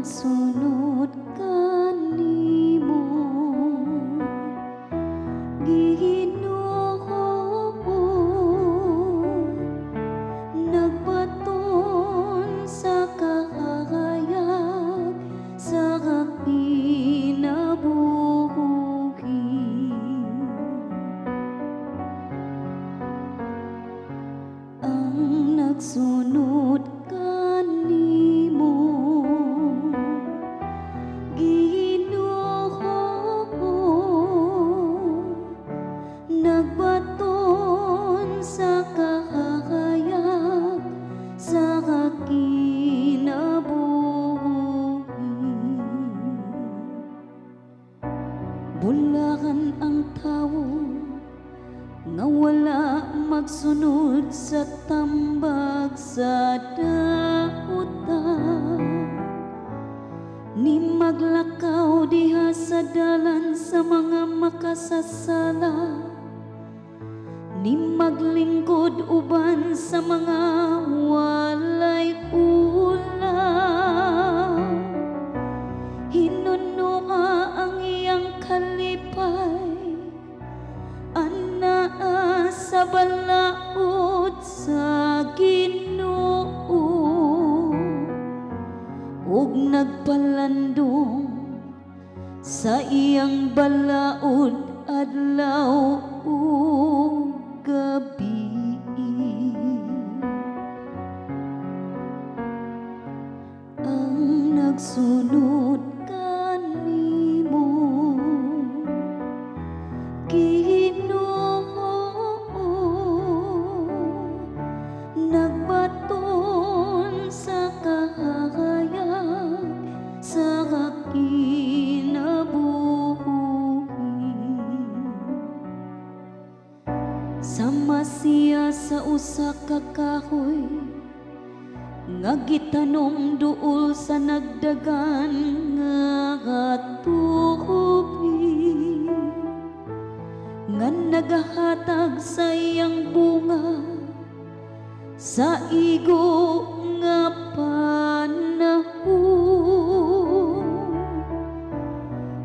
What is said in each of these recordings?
nagsunod kanimo Ginoo, nagbaton sa kahayag sa kinabuhi. Ang nagsunod kanimo nagbaton sa kahayag sa kinabuhi. Bulakan ang tawo nga wala magsunod sa tambag sa dautan, ni maglakaw diha sa dalan sa mga makasasala, ni maglingkod uban sa mga walay ulam. Hinununga ang iyang kalipay, anaa sa balaod sa Ginoo, ug nagpalandong sa iyang balaod adlaw ug gabi. Ang nagsunod kanimo Ginoo, nagbaton sa kahayag sa kinabuhi. Sama siya sa usa ka kahoy nga gitanom duol sa nagdagan nga tubi, nga nagahatag sa iyang bunga sa igo nga panahon,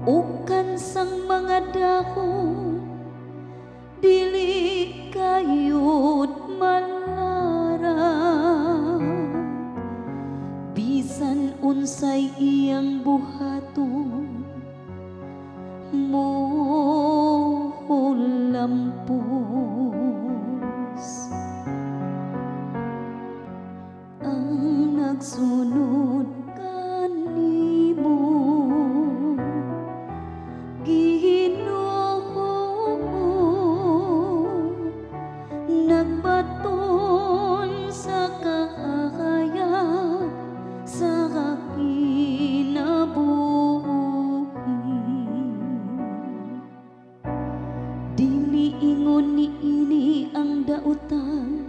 ug kansang mga dahon dili kayod malara. Bisan unsay iyang buhaton mohulampos. Ang nagsunod kanimo Ginoo, nagbaton sa kahayag sa kinabuhi. Dili ingon niini ang dautan,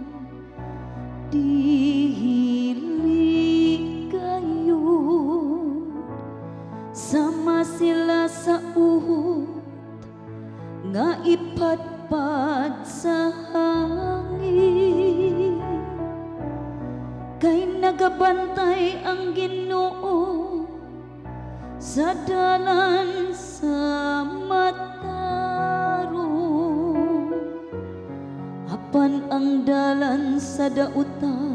dili gayud. Sama sila sa uhod nga ipadpad sa hangin, kay nagabantay ang Ginoo sa dalan sa mataro. Apan ang dalan sa dautan